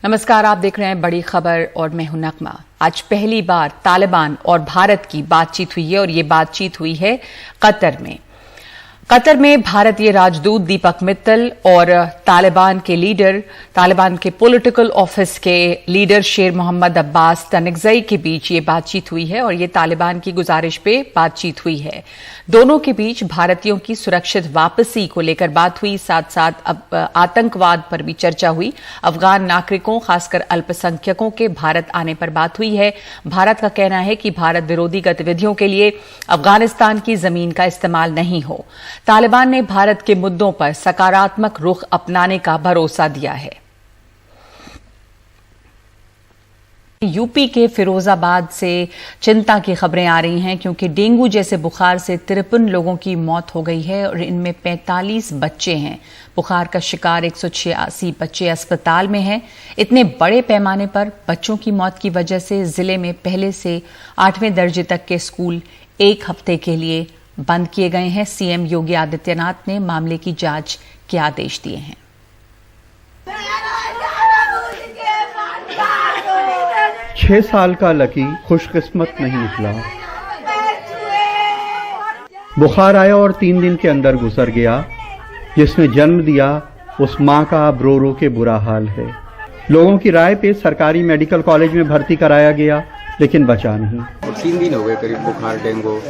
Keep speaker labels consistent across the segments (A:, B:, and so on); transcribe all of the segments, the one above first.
A: नमस्कार, आप देख रहे हैं बड़ी खबर और मैं हूं नगमा। आज पहली बार तालिबान और भारत की बातचीत हुई है और ये बातचीत हुई है कतर में। कतर में भारतीय राजदूत दीपक मित्तल और तालिबान के पॉलिटिकल ऑफिस के लीडर शेर मोहम्मद अब्बास तनगज़ई के बीच ये बातचीत हुई है और ये तालिबान की गुजारिश पे बातचीत हुई है। दोनों के बीच भारतीयों की सुरक्षित वापसी को लेकर बात हुई, साथ साथ आतंकवाद पर भी चर्चा हुई। अफगान नागरिकों, खासकर अल्पसंख्यकों के भारत आने पर बात हुई है। भारत का कहना है कि भारत विरोधी गतिविधियों के लिए अफगानिस्तान की जमीन का इस्तेमाल नहीं हो। तालिबान ने भारत के मुद्दों पर सकारात्मक रुख अपनाने का भरोसा दिया है। यूपी के फिरोजाबाद से चिंता की खबरें आ रही हैं क्योंकि डेंगू जैसे बुखार से 53 लोगों की मौत हो गई है और इनमें 45 बच्चे हैं। बुखार का शिकार 186 बच्चे अस्पताल में हैं। इतने बड़े पैमाने पर बच्चों की मौत की वजह से जिले में पहले से 8वें दर्जे तक के स्कूल 1 हफ्ते के लिए बंद किए गए हैं। सीएम योगी आदित्यनाथ ने मामले की जांच के आदेश दिए हैं।
B: 6 साल का लकी खुशकिस्मत नहीं निकला। बुखार आया और 3 दिन के अंदर गुजर गया। जिसने जन्म दिया उस मां का अब रो रो के बुरा हाल है। लोगों की राय पे सरकारी मेडिकल कॉलेज में भर्ती कराया गया लेकिन बचा नहीं।
C: 3 दिन हो गए करीब बुखार डेंगू,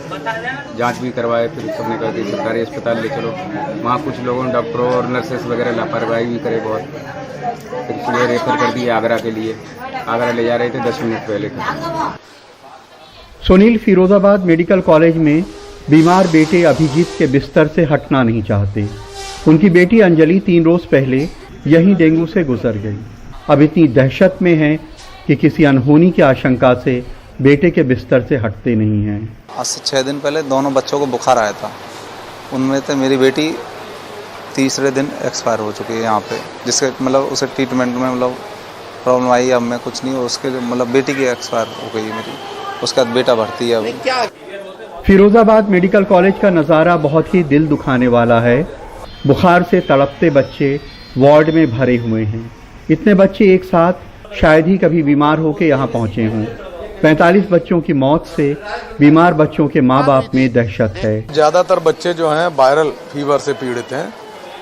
C: जांच भी करवाए, फिर सबने कहा कि सरकारी अस्पताल ले चलो। वहाँ कुछ लोगों ने, डॉक्टरों और नर्सेस वगैरह लापरवाही भी करे बहुत, फिर इसलिए रेफर कर दिए आगरा के लिए। आगरा ले जा रहे थे 10 मिनट पहले।
B: सुनील फिरोजाबाद मेडिकल कॉलेज में बीमार बेटे अभिजीत के बिस्तर से हटना नहीं चाहते। उनकी बेटी अंजलि 3 रोज पहले यहीं डेंगू से गुजर गई। अब इतनी दहशत में है कि किसी अनहोनी की आशंका से बेटे के बिस्तर से हटते नहीं हैं।
D: आज से 6 दिन पहले दोनों बच्चों को बुखार आया था। उनमें से मेरी बेटी तीसरे दिन एक्सपायर हो चुकी है यहाँ पे, जिसके मतलब उसे ट्रीटमेंट में मतलब प्रॉब्लम आई। अब मैं कुछ नहीं, उसके मतलब बेटी की एक्सपायर हो गई मेरी, उसके बाद बेटा भर्ती है अब।
B: फिरोजाबाद मेडिकल कॉलेज का नज़ारा बहुत ही दिल दुखाने वाला है। बुखार से तड़पते बच्चे वार्ड में भरे हुए हैं। इतने बच्चे एक साथ शायद ही कभी बीमार होकर यहाँ पहुँचे हों। 45 बच्चों की मौत से बीमार बच्चों के माँ बाप में दहशत है।
E: ज़्यादातर बच्चे जो हैं वायरल फीवर से पीड़ित हैं।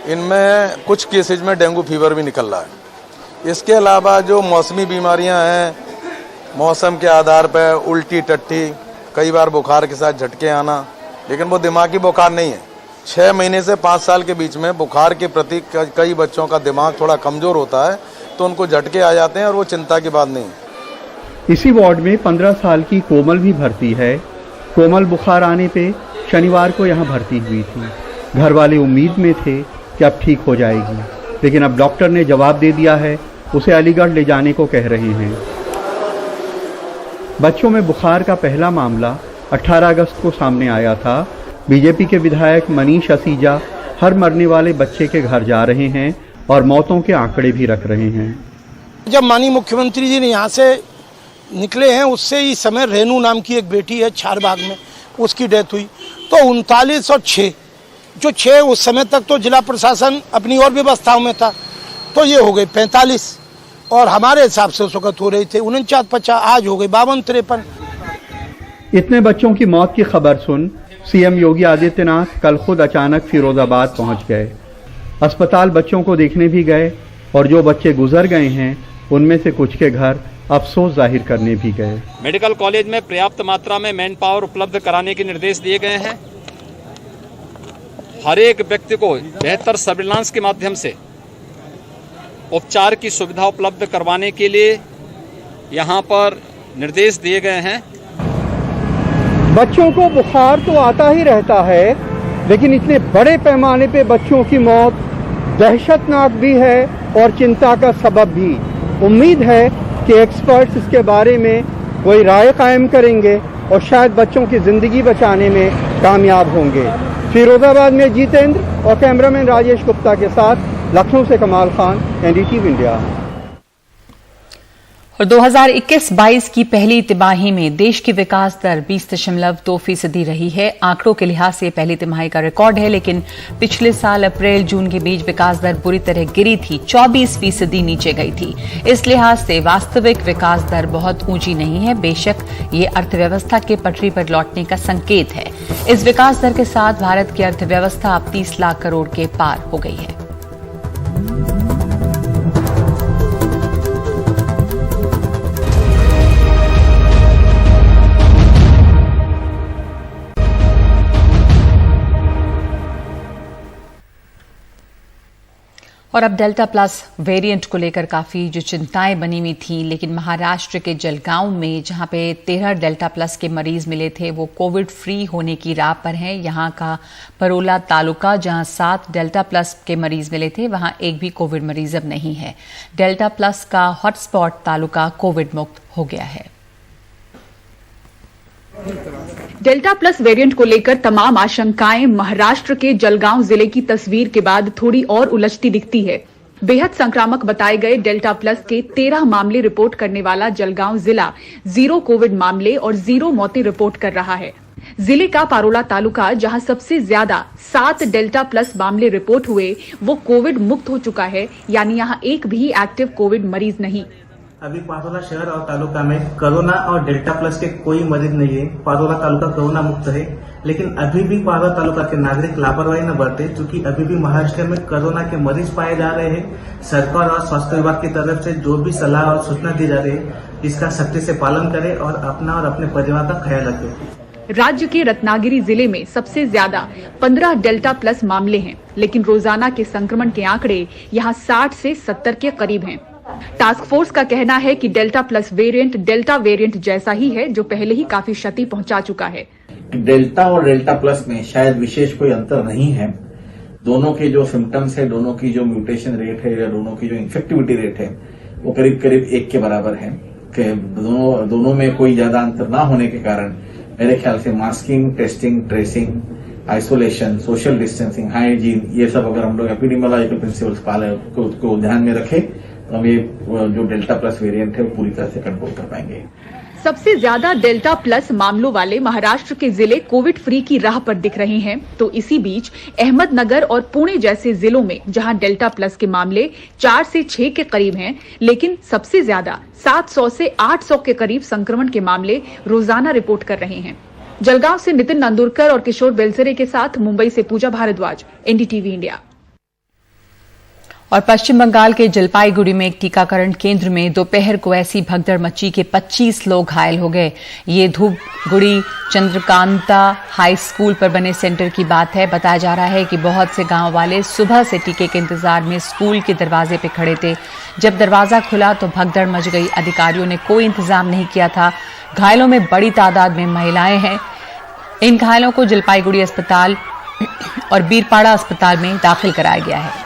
E: इनमें कुछ केसेज में डेंगू फीवर भी निकल रहा है। इसके अलावा जो मौसमी बीमारियां हैं, मौसम के आधार पर उल्टी टट्टी, कई बार बुखार के साथ झटके आना, लेकिन वो दिमागी बुखार नहीं है। 6 महीने से 5 साल के बीच में बुखार के प्रति कई बच्चों का दिमाग थोड़ा कमज़ोर होता है, तो उनको झटके आ जाते हैं और वो चिंता की बात नहीं है।
B: इसी वार्ड में 15 साल की कोमल भी भर्ती है। कोमल बुखार आने पे शनिवार को यहाँ भर्ती हुई थी। घर वाले उम्मीद में थे कि अब ठीक हो जाएगी, लेकिन अब डॉक्टर ने जवाब दे दिया है, उसे अलीगढ़ ले जाने को कह रहे हैं। बच्चों में बुखार का पहला मामला 18 अगस्त को सामने आया था। बीजेपी के विधायक मनीष असीजा हर मरने वाले बच्चे के घर जा रहे हैं और मौतों के आंकड़े भी रख रहे हैं।
F: जब माननीय मुख्यमंत्री जी ने यहाँ से निकले हैं, उससे ही समय रेनू नाम की एक बेटी है चारबाग में, उसकी डेथ हुई। तो 39 और 6 जो 6 उस समय तक तो जिला प्रशासन अपनी और व्यवस्थाओं में था, तो ये हो गई 45 और हमारे हिसाब से उस वक्त हो रही थी 49-50, आज हो गई 52-53।
B: इतने बच्चों की मौत की खबर सुन सीएम योगी आदित्यनाथ कल खुद अचानक फिरोजाबाद पहुंच गए। अस्पताल बच्चों को देखने भी गए और जो बच्चे गुजर गए हैं उनमें से कुछ के घर अफसोस जाहिर करने भी गए।
G: मेडिकल कॉलेज में पर्याप्त मात्रा में मैन पावर उपलब्ध कराने के निर्देश दिए गए हैं। हर एक व्यक्ति को बेहतर सर्विलांस के माध्यम से उपचार की सुविधा उपलब्ध करवाने के लिए यहाँ पर निर्देश दिए गए हैं।
B: बच्चों को बुखार तो आता ही रहता है, लेकिन इतने बड़े पैमाने पे बच्चों की मौत दहशतनाक भी है और चिंता का सबब भी। उम्मीद है कि एक्सपर्ट्स इसके बारे में कोई राय कायम करेंगे और शायद बच्चों की जिंदगी बचाने में कामयाब होंगे। फिरोजाबाद में जितेंद्र और कैमरामैन राजेश गुप्ता के साथ लखनऊ से कमाल खान, एनडीटीवी इंडिया।
A: और 2021-22 की पहली तिमाही में देश की विकास दर 20.2% रही है। आंकड़ों के लिहाज से पहली तिमाही का रिकॉर्ड है, लेकिन पिछले साल अप्रैल जून के बीच विकास दर बुरी तरह गिरी थी, 24% नीचे गई थी। इस लिहाज से वास्तविक विकास दर बहुत ऊंची नहीं है। बेशक ये अर्थव्यवस्था के पटरी पर लौटने का संकेत है। इस विकास दर के साथ भारत की अर्थव्यवस्था अब 30 लाख करोड़ के पार हो गई है। और अब डेल्टा प्लस वेरिएंट को लेकर काफी जो चिंताएं बनी हुई थी, लेकिन महाराष्ट्र के जलगांव में जहां पे 13 डेल्टा प्लस के मरीज मिले थे वो कोविड फ्री होने की राह पर हैं। यहां का परोला तालुका जहां 7 डेल्टा प्लस के मरीज मिले थे वहां एक भी कोविड मरीज अब नहीं है। डेल्टा प्लस का हॉटस्पॉट तालुका कोविड मुक्त हो गया है।
H: डेल्टा प्लस वेरिएंट को लेकर तमाम आशंकाएं महाराष्ट्र के जलगांव जिले की तस्वीर के बाद थोड़ी और उलझती दिखती है। बेहद संक्रामक बताए गए डेल्टा प्लस के 13 मामले रिपोर्ट करने वाला जलगांव जिला 0 कोविड मामले और 0 मौतें रिपोर्ट कर रहा है। जिले का पारोला तालुका जहां सबसे ज्यादा 7 डेल्टा प्लस मामले रिपोर्ट हुए वो कोविड मुक्त हो चुका है, यानी यहां एक भी एक्टिव कोविड मरीज नहीं।
I: अभी पारोला शहर और तालुका में कोरोना और डेल्टा प्लस के कोई मरीज नहीं है। पारोला तालुका कोरोना मुक्त है, लेकिन अभी भी पारोला तालुका के नागरिक लापरवाही न बरते, क्योंकि अभी भी महाराष्ट्र में कोरोना के मरीज पाए जा रहे हैं। सरकार और स्वास्थ्य विभाग की तरफ से जो भी सलाह और सूचना दी जा रही है इसका सख्ती से पालन करें और अपना और अपने परिवार का ख्याल रखें।
H: राज्य के रत्नागिरी जिले में सबसे ज्यादा 15 डेल्टा प्लस मामले हैं, लेकिन रोजाना के संक्रमण के आंकड़े यहां 60 से 70 के करीब हैं। टास्क फोर्स का कहना है कि delta plus variant delta variant जैसा ही है, जो पहले ही काफी क्षति पहुंचा चुका है।
J: डेल्टा और डेल्टा प्लस में शायद विशेष कोई अंतर नहीं है। दोनों के जो सिम्टम्स है, दोनों की जो म्यूटेशन रेट है या दोनों की जो इन्फेक्टिविटी रेट है वो करीब करीब 1 के बराबर है। दोनों में कोई ज्यादा अंतर ना होने के कारण मेरे ख्याल से masking, testing, tracing, isolation, social distancing, hygiene, ये सब अगर हम लोग एपिडेमियोलॉजिकल प्रिंसिपल्स को ध्यान में रखें तो हम ये जो डेल्टा प्लस वेरिएंट है वो पूरी तरह से कंट्रोल कर पाएंगे।
H: सबसे ज्यादा डेल्टा प्लस मामलों वाले महाराष्ट्र के जिले कोविड फ्री की राह पर दिख रहे हैं, तो इसी बीच अहमदनगर और पुणे जैसे जिलों में जहां डेल्टा प्लस के मामले 4 से 6 के करीब हैं, लेकिन सबसे ज्यादा 700 से 800 के करीब संक्रमण के मामले रोजाना रिपोर्ट कर रहे हैं। जलगांव से नितिन नंदुरकर और किशोर बेलसरे के साथ मुंबई से पूजा भारद्वाज, एनडीटीवी इंडिया।
A: और पश्चिम बंगाल के जलपाईगुड़ी में एक टीकाकरण केंद्र में दोपहर को ऐसी भगदड़ मची कि 25 लोग घायल हो गए। ये धूपगुड़ी चंद्रकांता हाई स्कूल पर बने सेंटर की बात है। बताया जा रहा है कि बहुत से गांव वाले सुबह से टीके के इंतजार में स्कूल के दरवाजे पे खड़े थे। जब दरवाजा खुला तो भगदड़ मच गई। अधिकारियों ने कोई इंतजाम नहीं किया था। घायलों में बड़ी तादाद में महिलाएं हैं। इन घायलों को जलपाईगुड़ी अस्पताल और बीरपाड़ा अस्पताल में दाखिल कराया गया है।